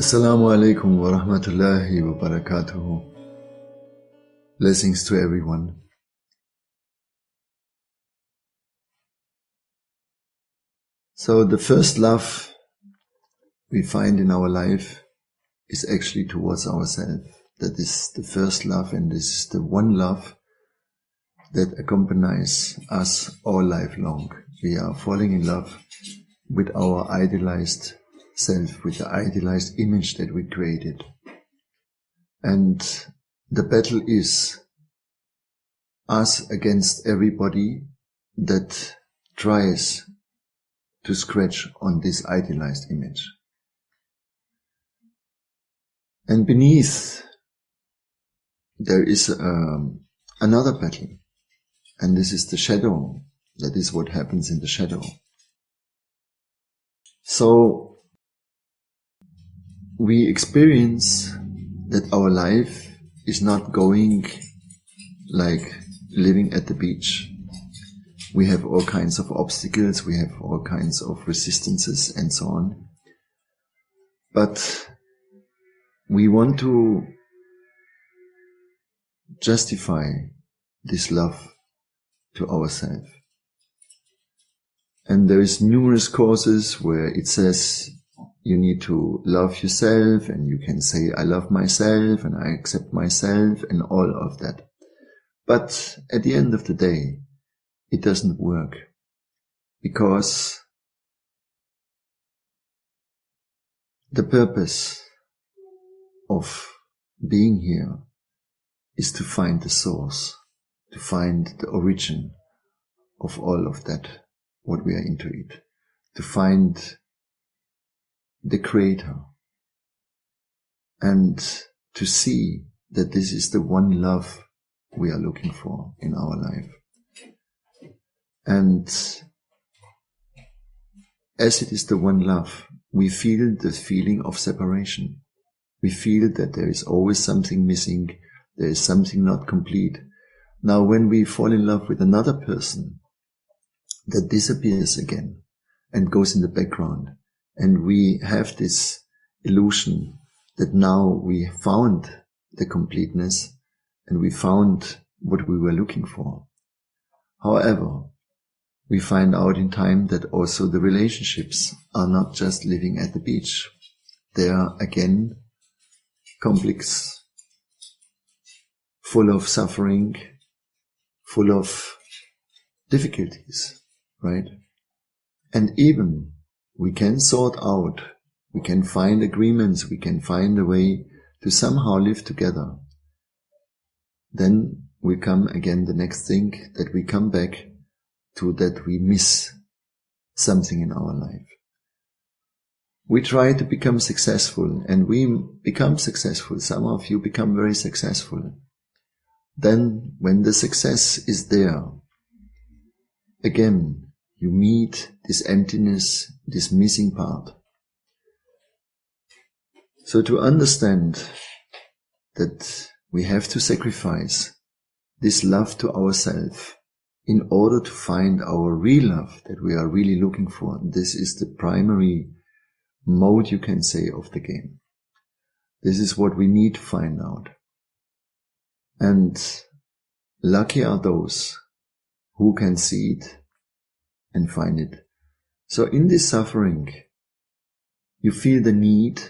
Assalamu alaikum wa rahmatullahi wa barakatuhu. Blessings to everyone. So the first love we find in our life is actually towards ourselves. That is the first love, and this is the one love that accompanies us all life long. We are falling in love with our idealized self, with the idealized image that we created. And the battle is us against everybody that tries to scratch on this idealized image. And beneath there is another battle, and this is the shadow. That is what happens in the shadow. So we experience that our life is not going like living at the beach. We have all kinds of obstacles, we have all kinds of resistances and so on. But we want to justify this love to ourselves. And there is numerous courses where it says you need to love yourself, and you can say, I love myself and I accept myself and all of that. But at the end of the day, it doesn't work, because the purpose of being here is to find the source, to find the origin of all of that, what we are into it, to find the creator, and to see that this is the one love we are looking for in our life. And as it is the one love, we feel the feeling of separation. We feel that there is always something missing, there is something not complete. Now, when we fall in love with another person, that disappears again and goes in the background, and we have this illusion that now we found the completeness and we found what we were looking for. However, we find out in time that also the relationships are not just living at the beach. They are again complex, full of suffering, full of difficulties, right? And even we can sort out, we can find agreements, we can find a way to somehow live together. Then we come again the next thing, that we come back to that we miss something in our life. We try to become successful, and we become successful. Some of you become very successful. Then when the success is there, again you meet this emptiness, this missing part. So to understand that we have to sacrifice this love to ourselves in order to find our real love that we are really looking for. This is the primary mode, you can say, of the game. This is what we need to find out. And lucky are those who can see it and find it. So in this suffering, you feel the need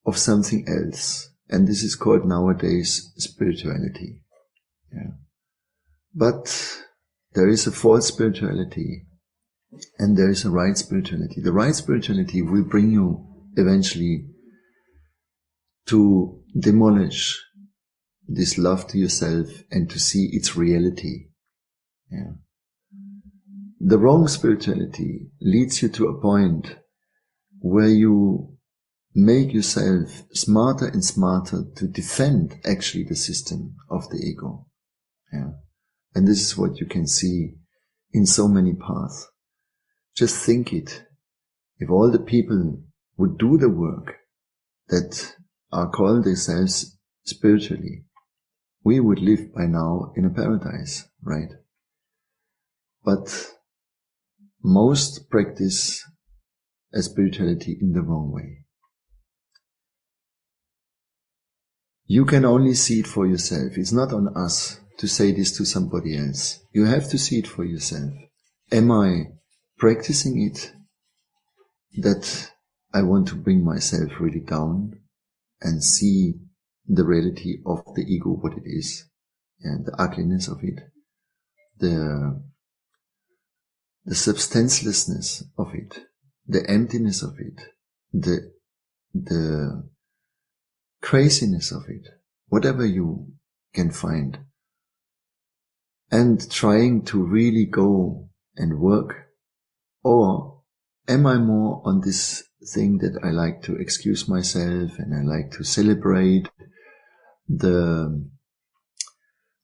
of something else. And this is called nowadays spirituality. Yeah. But there is a false spirituality and there is a right spirituality. The right spirituality will bring you eventually to demolish this love to yourself and to see its reality. Yeah. The wrong spirituality leads you to a point where you make yourself smarter and smarter to defend actually the system of the ego. Yeah. And this is what you can see in so many paths. Just think it. If all the people would do the work that are called themselves spiritually, we would live by now in a paradise, right? But most practice a spirituality in the wrong way. You can only see it for yourself. It's not on us to say this to somebody else. You have to see it for yourself. Am I practicing it that I want to bring myself really down and see the reality of the ego, what it is, and the ugliness of it, the substancelessness of it, the emptiness of it, the craziness of it, whatever you can find, and trying to really go and work? Or am I more on this thing that I like to excuse myself and I like to celebrate the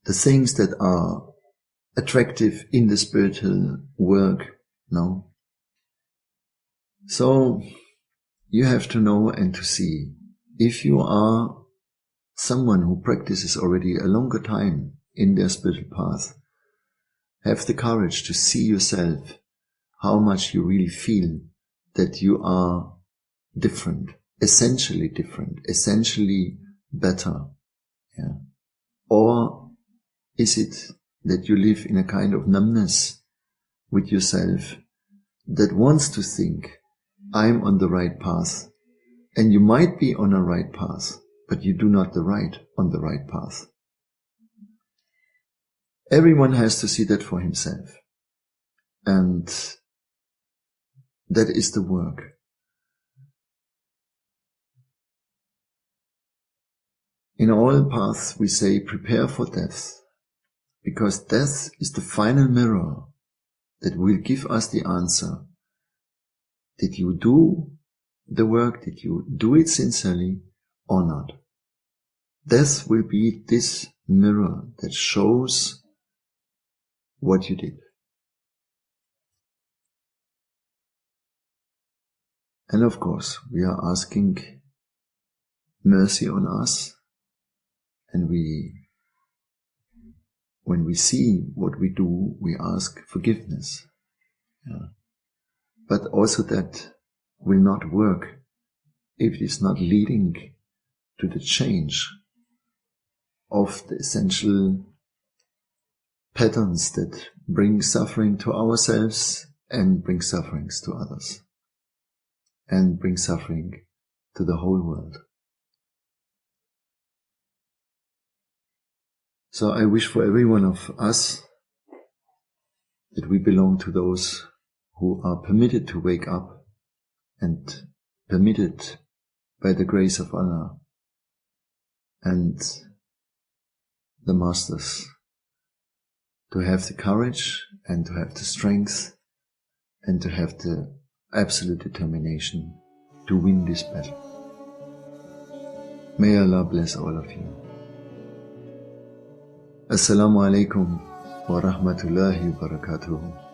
things that are attractive in the spiritual work? No. So you have to know and to see. If you are someone who practices already a longer time in their spiritual path, have the courage to see yourself, how much you really feel that you are different, essentially better. Yeah. Or is it that you live in a kind of numbness with yourself that wants to think, I'm on the right path, and you might be on a right path, but you do not on the right path. Everyone has to see that for himself. And that is the work. In all paths we say prepare for death, because death is the final mirror that will give us the answer. Did you do the work? Did you do it sincerely or not? Death will be this mirror that shows what you did. And of course, we are asking mercy on us, and when we see what we do, we ask forgiveness. Yeah. But also that will not work if it is not leading to the change of the essential patterns that bring suffering to ourselves and bring sufferings to others and bring suffering to the whole world. So I wish for every one of us that we belong to those who are permitted to wake up and permitted by the grace of Allah and the masters to have the courage and to have the strength and to have the absolute determination to win this battle. May Allah bless all of you. Assalamu alaikum wa rahmatullahi wa barakatuh.